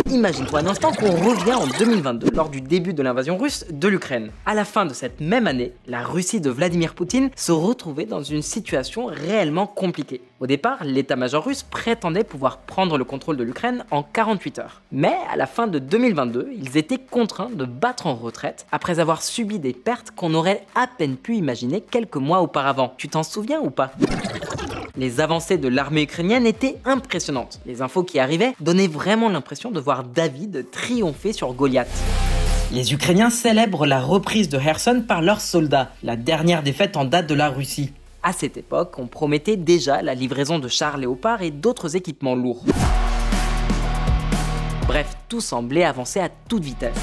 Imagine-toi un instant qu'on revient en 2022 lors du début de l'invasion russe de l'Ukraine. À la fin de cette même année, la Russie de Vladimir Poutine se retrouvait dans une situation réellement compliquée. Au départ, l'état-major russe prétendait pouvoir prendre le contrôle de l'Ukraine en 48 heures. Mais à la fin de 2022, ils étaient contraints de battre en retraite après avoir subi des pertes qu'on aurait à peine pu imaginer quelques mois auparavant. Tu t'en souviens ou pas ? Les avancées de l'armée ukrainienne étaient impressionnantes. Les infos qui arrivaient donnaient vraiment l'impression de voir David triompher sur Goliath. Les Ukrainiens célèbrent la reprise de Kherson par leurs soldats, la dernière défaite en date de la Russie. À cette époque, on promettait déjà la livraison de chars Léopard et d'autres équipements lourds. Bref, tout semblait avancer à toute vitesse.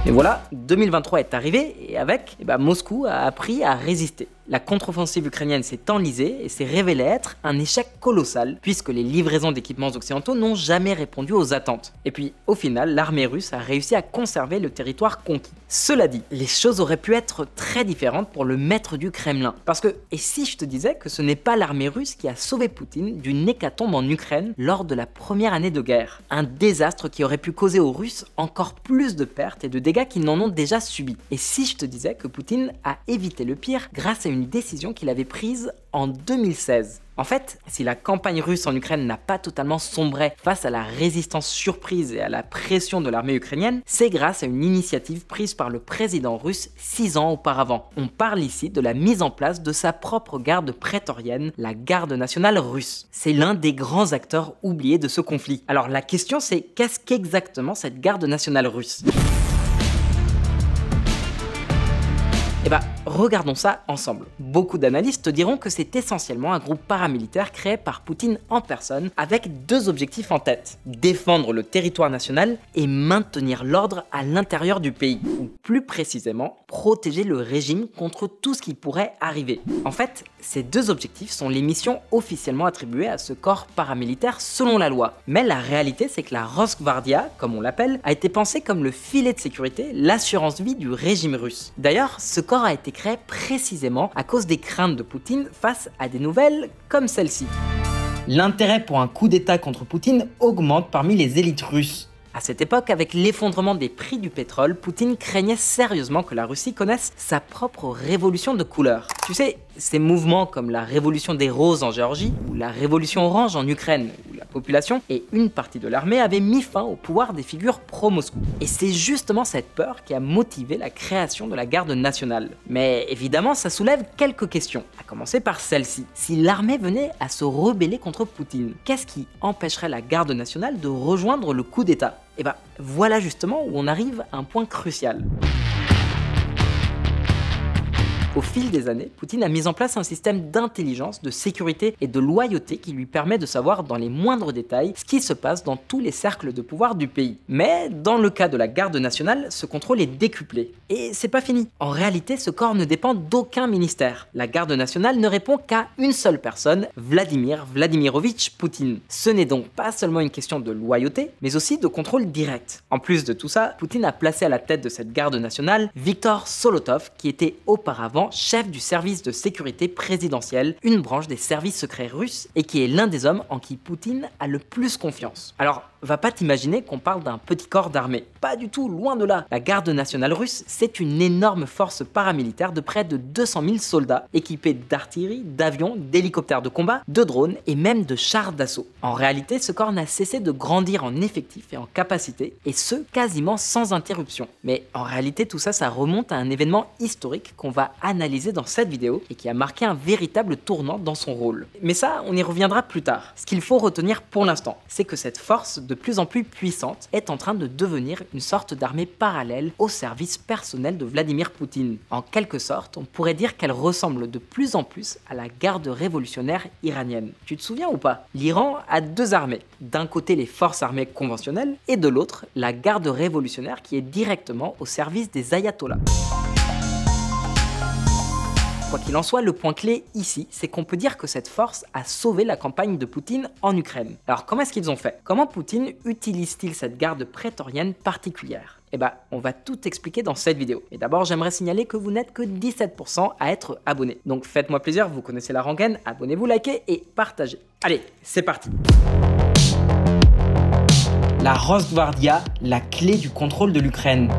Et voilà, 2023 est arrivé et avec, Moscou a appris à résister. La contre-offensive ukrainienne s'est enlisée et s'est révélée être un échec colossal puisque les livraisons d'équipements occidentaux n'ont jamais répondu aux attentes. Et puis, au final, l'armée russe a réussi à conserver le territoire conquis. Cela dit, les choses auraient pu être très différentes pour le maître du Kremlin. Parce que, et si je te disais que ce n'est pas l'armée russe qui a sauvé Poutine d'une hécatombe en Ukraine lors de la première année de guerre? Un désastre qui aurait pu causer aux Russes encore plus de pertes et de dégâts qu'ils n'en ont déjà subis. Et si je te disais que Poutine a évité le pire grâce à une décision qu'il avait prise en 2016. En fait, si la campagne russe en Ukraine n'a pas totalement sombré face à la résistance surprise et à la pression de l'armée ukrainienne, c'est grâce à une initiative prise par le président russe 6 ans auparavant. On parle ici de la mise en place de sa propre garde prétorienne, la garde nationale russe. C'est l'un des grands acteurs oubliés de ce conflit. Alors la question c'est, qu'est-ce qu'exactement cette garde nationale russe ? Regardons ça ensemble. Beaucoup d'analystes te diront que c'est essentiellement un groupe paramilitaire créé par Poutine en personne avec deux objectifs en tête. Défendre le territoire national et maintenir l'ordre à l'intérieur du pays. Ou plus précisément, protéger le régime contre tout ce qui pourrait arriver. En fait, ces deux objectifs sont les missions officiellement attribuées à ce corps paramilitaire selon la loi. Mais la réalité, c'est que la Rosgvardia, comme on l'appelle, a été pensée comme le filet de sécurité, l'assurance vie du régime russe. D'ailleurs, ce corps a été créé précisément à cause des craintes de Poutine face à des nouvelles comme celle-ci. L'intérêt pour un coup d'État contre Poutine augmente parmi les élites russes. À cette époque, avec l'effondrement des prix du pétrole, Poutine craignait sérieusement que la Russie connaisse sa propre révolution de couleur. Tu sais, ces mouvements comme la révolution des roses en Géorgie ou la révolution orange en Ukraine, où la population et une partie de l'armée avaient mis fin au pouvoir des figures pro-Moscou. Et c'est justement cette peur qui a motivé la création de la garde nationale. Mais évidemment, ça soulève quelques questions, à commencer par celle-ci. Si l'armée venait à se rebeller contre Poutine, qu'est-ce qui empêcherait la garde nationale de rejoindre le coup d'État ? Voilà justement où on arrive à un point crucial. Au fil des années, Poutine a mis en place un système d'intelligence, de sécurité et de loyauté qui lui permet de savoir dans les moindres détails ce qui se passe dans tous les cercles de pouvoir du pays. Mais dans le cas de la garde nationale, ce contrôle est décuplé. Et c'est pas fini. En réalité, ce corps ne dépend d'aucun ministère. La garde nationale ne répond qu'à une seule personne, Vladimir Vladimirovitch Poutine. Ce n'est donc pas seulement une question de loyauté, mais aussi de contrôle direct. En plus de tout ça, Poutine a placé à la tête de cette garde nationale Viktor Solotov, qui était auparavant chef du service de sécurité présidentielle, une branche des services secrets russes et qui est l'un des hommes en qui Poutine a le plus confiance. Alors, va pas t'imaginer qu'on parle d'un petit corps d'armée. Pas du tout, loin de là. La garde nationale russe, c'est une énorme force paramilitaire de près de 200 000 soldats, équipés d'artillerie, d'avions, d'hélicoptères de combat, de drones et même de chars d'assaut. En réalité, ce corps n'a cessé de grandir en effectifs et en capacité, et ce, quasiment sans interruption. Mais en réalité, tout ça, ça remonte à un événement historique qu'on va analysé dans cette vidéo et qui a marqué un véritable tournant dans son rôle. Mais ça, on y reviendra plus tard. Ce qu'il faut retenir pour l'instant, c'est que cette force de plus en plus puissante est en train de devenir une sorte d'armée parallèle au service personnel de Vladimir Poutine. En quelque sorte, on pourrait dire qu'elle ressemble de plus en plus à la garde révolutionnaire iranienne. Tu te souviens ou pas? L'Iran a deux armées. D'un côté, les forces armées conventionnelles et de l'autre, la garde révolutionnaire qui est directement au service des ayatollahs. Quoi qu'il en soit, le point clé ici, c'est qu'on peut dire que cette force a sauvé la campagne de Poutine en Ukraine. Alors comment est-ce qu'ils ont fait? Comment Poutine utilise-t-il cette garde prétorienne particulière? On va tout expliquer dans cette vidéo. Et d'abord, j'aimerais signaler que vous n'êtes que 17% à être abonnés. Donc faites-moi plaisir, vous connaissez la rengaine, abonnez-vous, likez et partagez. Allez, c'est parti! la Rosgvardia, la clé du contrôle de l'Ukraine.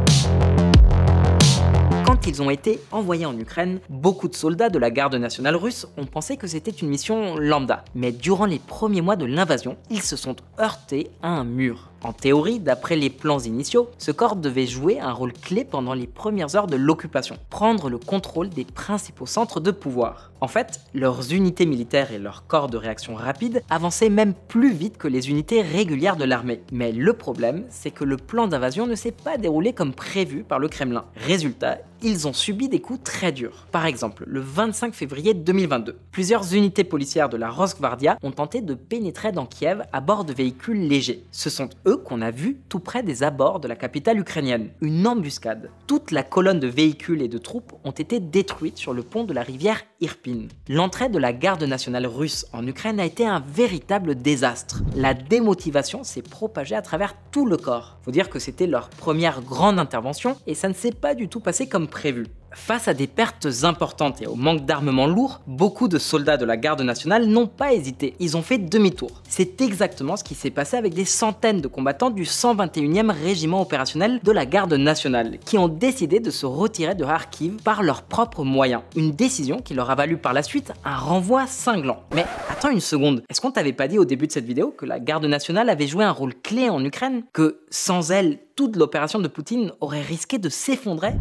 Quand ils ont été envoyés en Ukraine, beaucoup de soldats de la garde nationale russe ont pensé que c'était une mission lambda. Mais durant les premiers mois de l'invasion, ils se sont heurtés à un mur. En théorie, d'après les plans initiaux, ce corps devait jouer un rôle clé pendant les premières heures de l'occupation, prendre le contrôle des principaux centres de pouvoir. En fait, leurs unités militaires et leurs corps de réaction rapide avançaient même plus vite que les unités régulières de l'armée. Mais le problème, c'est que le plan d'invasion ne s'est pas déroulé comme prévu par le Kremlin. Résultat, ils ont subi des coups très durs. Par exemple, le 25 février 2022, plusieurs unités policières de la Rosgvardia ont tenté de pénétrer dans Kiev à bord de véhicules légers. Ce sont eux qu'on a vus tout près des abords de la capitale ukrainienne. Une embuscade. Toute la colonne de véhicules et de troupes ont été détruites sur le pont de la rivière Irpin. L'entrée de la garde nationale russe en Ukraine a été un véritable désastre. La démotivation s'est propagée à travers tout le corps. Faut dire que c'était leur première grande intervention et ça ne s'est pas du tout passé comme prévu. Face à des pertes importantes et au manque d'armement lourd, beaucoup de soldats de la garde nationale n'ont pas hésité, ils ont fait demi-tour. C'est exactement ce qui s'est passé avec des centaines de combattants du 121e régiment opérationnel de la garde nationale, qui ont décidé de se retirer de Kharkiv par leurs propres moyens. Une décision qui leur a valu par la suite un renvoi cinglant. Mais attends une seconde, est-ce qu'on t'avait pas dit au début de cette vidéo que la garde nationale avait joué un rôle clé en Ukraine? Que sans elle, toute l'opération de Poutine aurait risqué de s'effondrer?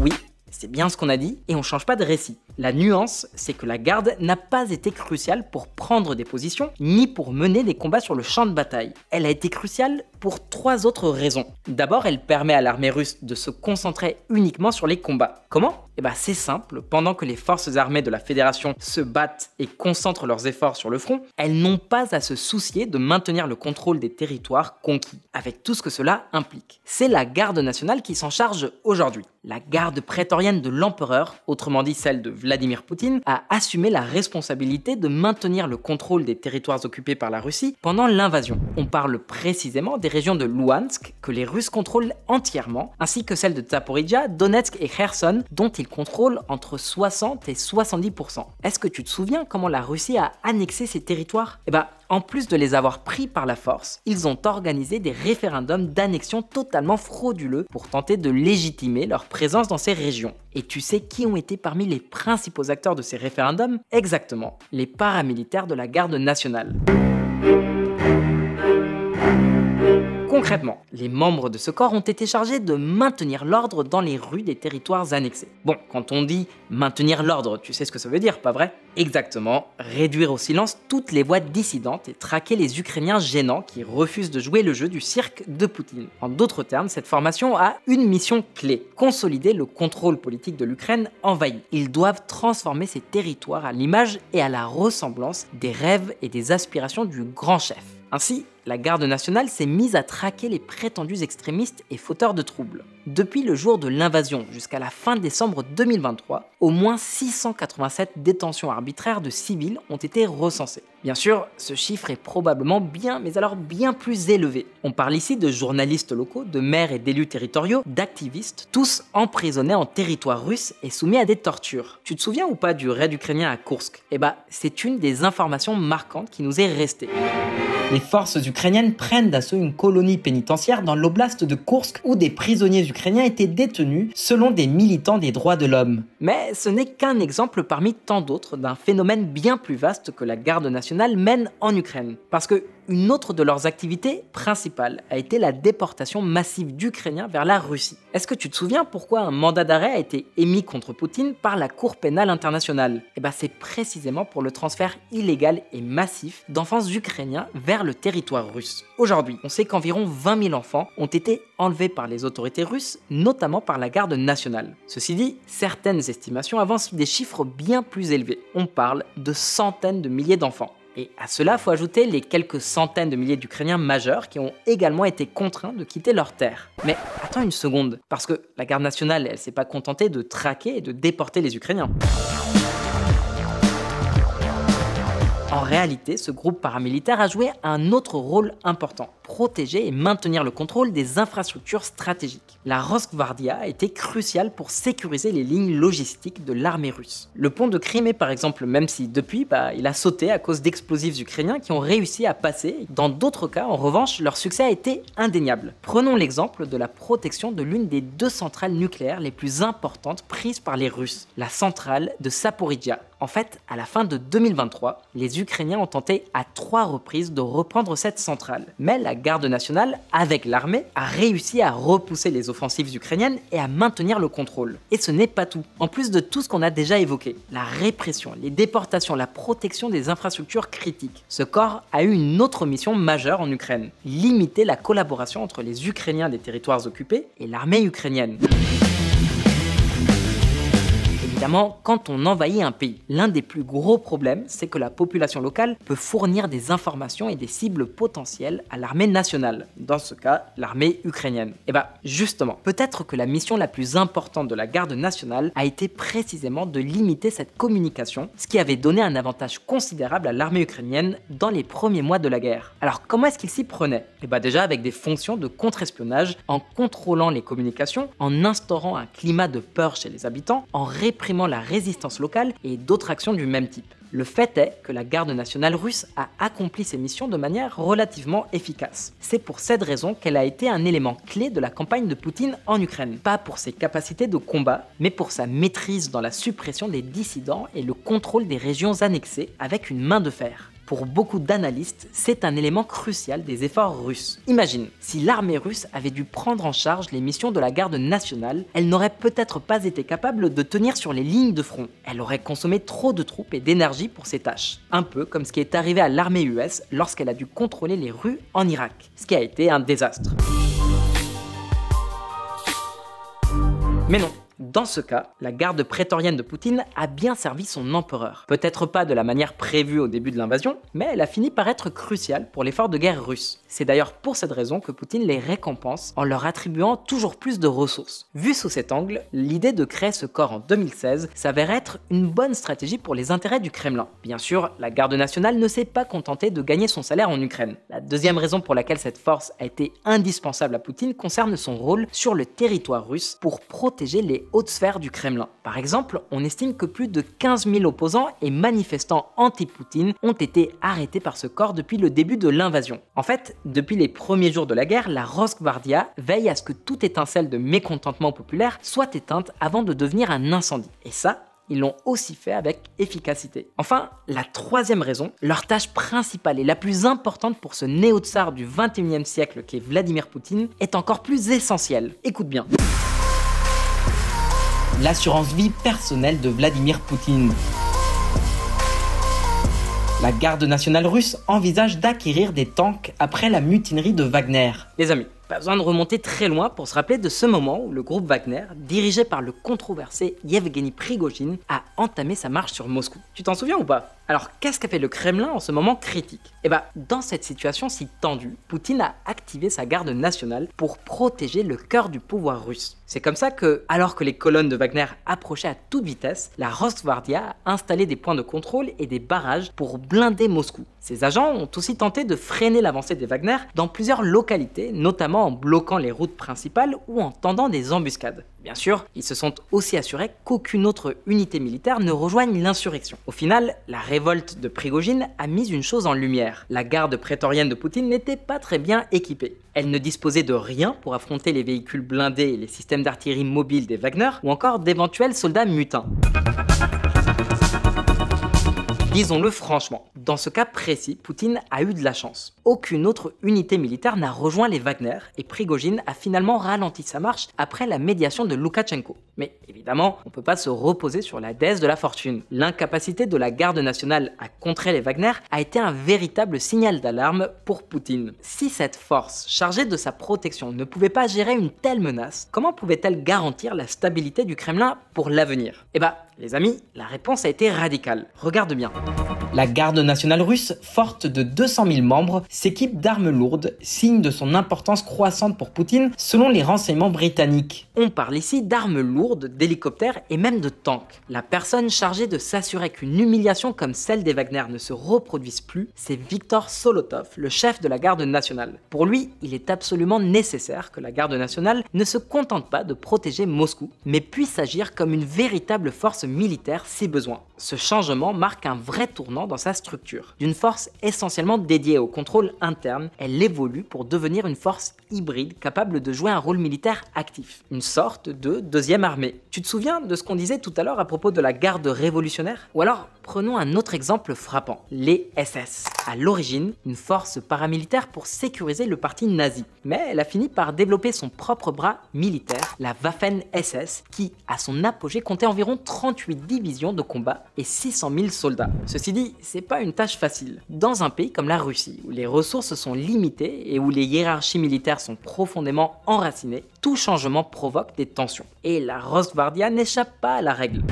Oui, c'est bien ce qu'on a dit et on change pas de récit. La nuance, c'est que la garde n'a pas été cruciale pour prendre des positions, ni pour mener des combats sur le champ de bataille. Elle a été cruciale pour 3 autres raisons. D'abord, elle permet à l'armée russe de se concentrer uniquement sur les combats. Comment? C'est simple, pendant que les forces armées de la Fédération se battent et concentrent leurs efforts sur le front, elles n'ont pas à se soucier de maintenir le contrôle des territoires conquis, avec tout ce que cela implique. C'est la garde nationale qui s'en charge aujourd'hui. La garde prétorienne de l'empereur, autrement dit celle de Vladimir Poutine, a assumé la responsabilité de maintenir le contrôle des territoires occupés par la Russie pendant l'invasion. On parle précisément des régions de Louhansk que les Russes contrôlent entièrement, ainsi que celles de Zaporizhia, Donetsk et Kherson, dont ils contrôlent entre 60 et 70%. Est-ce que tu te souviens comment la Russie a annexé ces territoires? En plus de les avoir pris par la force, ils ont organisé des référendums d'annexion totalement frauduleux pour tenter de légitimer leur présence dans ces régions. Et tu sais qui ont été parmi les principaux acteurs de ces référendums? Exactement, les paramilitaires de la garde nationale. Concrètement, les membres de ce corps ont été chargés de maintenir l'ordre dans les rues des territoires annexés. Bon, quand on dit maintenir l'ordre, tu sais ce que ça veut dire, pas vrai? Exactement, réduire au silence toutes les voix dissidentes et traquer les Ukrainiens gênants qui refusent de jouer le jeu du cirque de Poutine. En d'autres termes, cette formation a une mission clé, consolider le contrôle politique de l'Ukraine envahie. Ils doivent transformer ces territoires à l'image et à la ressemblance des rêves et des aspirations du grand chef. Ainsi, la garde nationale s'est mise à traquer les prétendus extrémistes et fauteurs de troubles. Depuis le jour de l'invasion jusqu'à la fin décembre 2023, au moins 687 détentions arbitraires de civils ont été recensées. Bien sûr, ce chiffre est probablement bien plus élevé. On parle ici de journalistes locaux, de maires et d'élus territoriaux, d'activistes, tous emprisonnés en territoire russe et soumis à des tortures. Tu te souviens ou pas du raid ukrainien à Koursk? C'est une des informations marquantes qui nous est restée. Les forces ukrainiennes prennent d'assaut une colonie pénitentiaire dans l'oblast de Koursk où des prisonniers ukrainiens étaient détenus selon des militants des droits de l'homme. Mais ce n'est qu'un exemple parmi tant d'autres d'un phénomène bien plus vaste que la garde nationale mène en Ukraine. Parce que une autre de leurs activités principales a été la déportation massive d'Ukrainiens vers la Russie. Est-ce que tu te souviens pourquoi un mandat d'arrêt a été émis contre Poutine par la Cour pénale internationale? C'est précisément pour le transfert illégal et massif d'enfants ukrainiens vers le territoire russe. Aujourd'hui, on sait qu'environ 20 000 enfants ont été enlevés par les autorités russes, notamment par la garde nationale. Ceci dit, certaines estimations avancent des chiffres bien plus élevés. On parle de centaines de milliers d'enfants. Et à cela, faut ajouter les quelques centaines de milliers d'Ukrainiens majeurs qui ont également été contraints de quitter leur terre. Mais attends une seconde, parce que la garde nationale, elle s'est pas contentée de traquer et de déporter les Ukrainiens. En réalité, ce groupe paramilitaire a joué un autre rôle important, protéger et maintenir le contrôle des infrastructures stratégiques. La Rosgvardia était cruciale pour sécuriser les lignes logistiques de l'armée russe. Le pont de Crimée par exemple, même si depuis, il a sauté à cause d'explosifs ukrainiens qui ont réussi à passer. Dans d'autres cas, en revanche, leur succès a été indéniable. Prenons l'exemple de la protection de l'une des 2 centrales nucléaires les plus importantes prises par les Russes, la centrale de Zaporijia. En fait, à la fin de 2023, les Ukrainiens ont tenté à 3 reprises de reprendre cette centrale. Mais la garde nationale, avec l'armée, a réussi à repousser les offensives ukrainiennes et à maintenir le contrôle. Et ce n'est pas tout. En plus de tout ce qu'on a déjà évoqué, la répression, les déportations, la protection des infrastructures critiques, ce corps a eu une autre mission majeure en Ukraine, limiter la collaboration entre les Ukrainiens des territoires occupés et l'armée ukrainienne. Évidemment, quand on envahit un pays, l'un des plus gros problèmes, c'est que la population locale peut fournir des informations et des cibles potentielles à l'armée nationale, dans ce cas, l'armée ukrainienne. Et justement, peut-être que la mission la plus importante de la garde nationale a été précisément de limiter cette communication, ce qui avait donné un avantage considérable à l'armée ukrainienne dans les premiers mois de la guerre. Alors comment est-ce qu'ils s'y prenaient? Déjà avec des fonctions de contre-espionnage, en contrôlant les communications, en instaurant un climat de peur chez les habitants, en réprimant la résistance locale et d'autres actions du même type. Le fait est que la garde nationale russe a accompli ses missions de manière relativement efficace. C'est pour cette raison qu'elle a été un élément clé de la campagne de Poutine en Ukraine. Pas pour ses capacités de combat, mais pour sa maîtrise dans la suppression des dissidents et le contrôle des régions annexées avec une main de fer. Pour beaucoup d'analystes, c'est un élément crucial des efforts russes. Imagine, si l'armée russe avait dû prendre en charge les missions de la garde nationale, elle n'aurait peut-être pas été capable de tenir sur les lignes de front. Elle aurait consommé trop de troupes et d'énergie pour ses tâches. Un peu comme ce qui est arrivé à l'armée US lorsqu'elle a dû contrôler les rues en Irak, ce qui a été un désastre. Mais non. Dans ce cas, la garde prétorienne de Poutine a bien servi son empereur. Peut-être pas de la manière prévue au début de l'invasion, mais elle a fini par être cruciale pour l'effort de guerre russe. C'est d'ailleurs pour cette raison que Poutine les récompense en leur attribuant toujours plus de ressources. Vu sous cet angle, l'idée de créer ce corps en 2016 s'avère être une bonne stratégie pour les intérêts du Kremlin. Bien sûr, la garde nationale ne s'est pas contentée de gagner son salaire en Ukraine. La deuxième raison pour laquelle cette force a été indispensable à Poutine concerne son rôle sur le territoire russe pour protéger les hautes sphères du Kremlin. Par exemple, on estime que plus de 15 000 opposants et manifestants anti-Poutine ont été arrêtés par ce corps depuis le début de l'invasion. En fait, depuis les premiers jours de la guerre, la Rosgvardia veille à ce que toute étincelle de mécontentement populaire soit éteinte avant de devenir un incendie. Et ça, ils l'ont aussi fait avec efficacité. Enfin, la troisième raison, leur tâche principale et la plus importante pour ce néo-tsar du 21e siècle qu'est Vladimir Poutine est encore plus essentielle. Écoute bien. L'assurance vie personnelle de Vladimir Poutine. La garde nationale russe envisage d'acquérir des tanks après la mutinerie de Wagner. Les amis, pas besoin de remonter très loin pour se rappeler de ce moment où le groupe Wagner, dirigé par le controversé Yevgeny Prigojine, a entamé sa marche sur Moscou. Tu t'en souviens ou pas? Alors qu'est-ce qu'a fait le Kremlin en ce moment critique? Dans cette situation si tendue, Poutine a activé sa garde nationale pour protéger le cœur du pouvoir russe. C'est comme ça que, alors que les colonnes de Wagner approchaient à toute vitesse, la Rosgvardia a installé des points de contrôle et des barrages pour blinder Moscou. Ces agents ont aussi tenté de freiner l'avancée des Wagner dans plusieurs localités, notamment en bloquant les routes principales ou en tendant des embuscades. Bien sûr, ils se sont aussi assurés qu'aucune autre unité militaire ne rejoigne l'insurrection. Au final, la révolte de Prigojine a mis une chose en lumière. La garde prétorienne de Poutine n'était pas très bien équipée. Elle ne disposait de rien pour affronter les véhicules blindés et les systèmes d'artillerie mobile des Wagner ou encore d'éventuels soldats mutins. Disons-le franchement, dans ce cas précis, Poutine a eu de la chance. Aucune autre unité militaire n'a rejoint les Wagner et Prigojine a finalement ralenti sa marche après la médiation de Loukachenko. Mais évidemment, on ne peut pas se reposer sur la déesse de la fortune. L'incapacité de la garde nationale à contrer les Wagner a été un véritable signal d'alarme pour Poutine. Si cette force chargée de sa protection ne pouvait pas gérer une telle menace, comment pouvait-elle garantir la stabilité du Kremlin pour l'avenir? les amis, la réponse a été radicale. Regarde bien. La garde nationale russe, forte de 200 000 membres, s'équipe d'armes lourdes, signe de son importance croissante pour Poutine selon les renseignements britanniques. On parle ici d'armes lourdes, d'hélicoptères et même de tanks. La personne chargée de s'assurer qu'une humiliation comme celle des Wagner ne se reproduise plus, c'est Viktor Solotov, le chef de la garde nationale. Pour lui, il est absolument nécessaire que la garde nationale ne se contente pas de protéger Moscou, mais puisse agir comme une véritable force militaire si besoin. Ce changement marque un vrai tournant dans sa structure. D'une force essentiellement dédiée au contrôle interne, elle évolue pour devenir une force hybride capable de jouer un rôle militaire actif. Une sorte de deuxième armée. Tu te souviens de ce qu'on disait tout à l'heure à propos de la garde révolutionnaire? Ou alors, prenons un autre exemple frappant, les SS. À l'origine, une force paramilitaire pour sécuriser le parti nazi. Mais elle a fini par développer son propre bras militaire, la Waffen-SS, qui, à son apogée, comptait environ 38 divisions de combat et 600 000 soldats. Ceci dit, c'est pas une tâche facile. Dans un pays comme la Russie, où les ressources sont limitées et où les hiérarchies militaires sont profondément enracinées, tout changement provoque des tensions. Et la Rosgvardia n'échappe pas à la règle.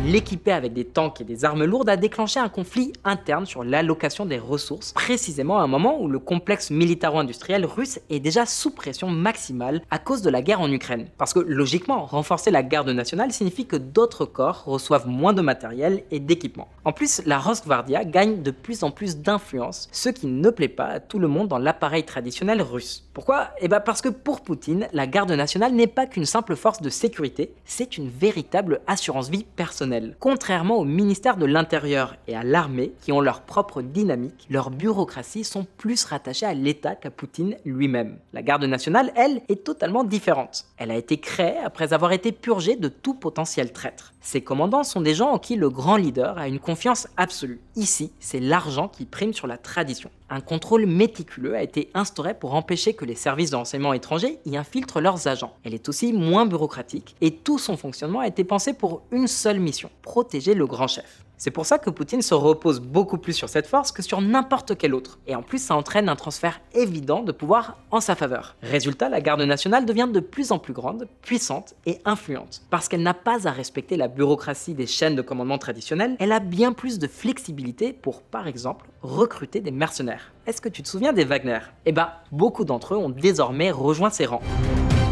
L'équiper avec des tanks et des armes lourdes a déclenché un conflit interne sur l'allocation des ressources, précisément à un moment où le complexe militaro-industriel russe est déjà sous pression maximale à cause de la guerre en Ukraine. Parce que logiquement, renforcer la garde nationale signifie que d'autres corps reçoivent moins de matériel et d'équipement. En plus, la Rosgvardia gagne de plus en plus d'influence, ce qui ne plaît pas à tout le monde dans l'appareil traditionnel russe. Pourquoi? Parce que pour Poutine, la garde nationale n'est pas qu'une simple force de sécurité, c'est une véritable assurance-vie personnelle. Contrairement au ministère de l'Intérieur et à l'armée, qui ont leur propre dynamique, leurs bureaucraties sont plus rattachées à l'État qu'à Poutine lui-même. La garde nationale, elle, est totalement différente. Elle a été créée après avoir été purgée de tout potentiel traître. Ses commandants sont des gens en qui le grand leader a une confiance absolue. Ici, c'est l'argent qui prime sur la tradition. Un contrôle méticuleux a été instauré pour empêcher que les services de renseignement étrangers y infiltrent leurs agents. Elle est aussi moins bureaucratique et tout son fonctionnement a été pensé pour une seule mission, protéger le grand chef. C'est pour ça que Poutine se repose beaucoup plus sur cette force que sur n'importe quelle autre. Et en plus, ça entraîne un transfert évident de pouvoir en sa faveur. Résultat, la garde nationale devient de plus en plus grande, puissante et influente. Parce qu'elle n'a pas à respecter la bureaucratie des chaînes de commandement traditionnelles, elle a bien plus de flexibilité pour, par exemple, recruter des mercenaires. Est-ce que tu te souviens des Wagner? Beaucoup d'entre eux ont désormais rejoint ses rangs.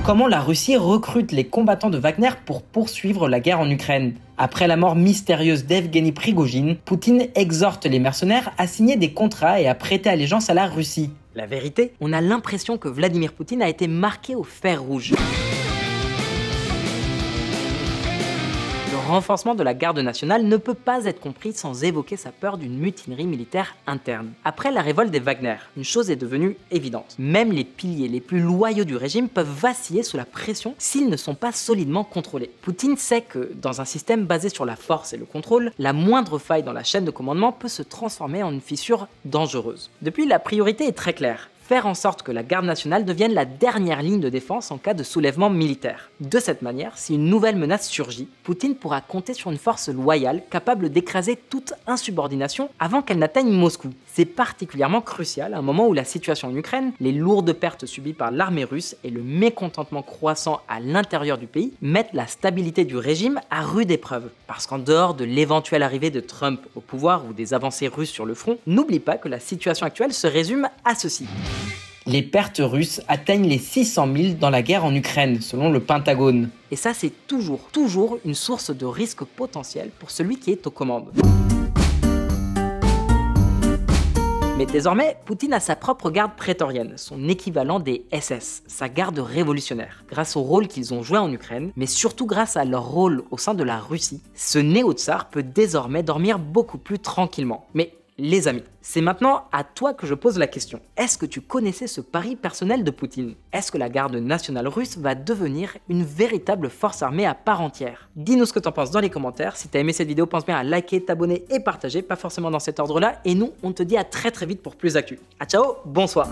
Comment la Russie recrute les combattants de Wagner pour poursuivre la guerre en Ukraine? Après la mort mystérieuse d'Evgeny Prigojine, Poutine exhorte les mercenaires à signer des contrats et à prêter allégeance à la Russie. La vérité, on a l'impression que Vladimir Poutine a été marqué au fer rouge. Le renforcement de la garde nationale ne peut pas être compris sans évoquer sa peur d'une mutinerie militaire interne. Après la révolte des Wagner, une chose est devenue évidente. Même les piliers les plus loyaux du régime peuvent vaciller sous la pression s'ils ne sont pas solidement contrôlés. Poutine sait que, dans un système basé sur la force et le contrôle, la moindre faille dans la chaîne de commandement peut se transformer en une fissure dangereuse. Depuis, la priorité est très claire. Faire en sorte que la garde nationale devienne la dernière ligne de défense en cas de soulèvement militaire. De cette manière, si une nouvelle menace surgit, Poutine pourra compter sur une force loyale capable d'écraser toute insubordination avant qu'elle n'atteigne Moscou. C'est particulièrement crucial à un moment où la situation en Ukraine, les lourdes pertes subies par l'armée russe et le mécontentement croissant à l'intérieur du pays mettent la stabilité du régime à rude épreuve. Parce qu'en dehors de l'éventuelle arrivée de Trump au pouvoir ou des avancées russes sur le front, n'oublie pas que la situation actuelle se résume à ceci. Les pertes russes atteignent les 600 000 dans la guerre en Ukraine, selon le Pentagone. Et ça, c'est toujours une source de risque potentiel pour celui qui est aux commandes. Mais désormais, Poutine a sa propre garde prétorienne, son équivalent des SS, sa garde révolutionnaire. Grâce au rôle qu'ils ont joué en Ukraine, mais surtout grâce à leur rôle au sein de la Russie, ce néo-tsar peut désormais dormir beaucoup plus tranquillement. Mais les amis, c'est maintenant à toi que je pose la question. Est-ce que tu connaissais ce pari personnel de Poutine? Est-ce que la garde nationale russe va devenir une véritable force armée à part entière? Dis-nous ce que t'en penses dans les commentaires. Si t'as aimé cette vidéo, pense bien à liker, t'abonner et partager, pas forcément dans cet ordre-là. Et nous, on te dit à très vite pour plus d'actu. À ciao, bonsoir.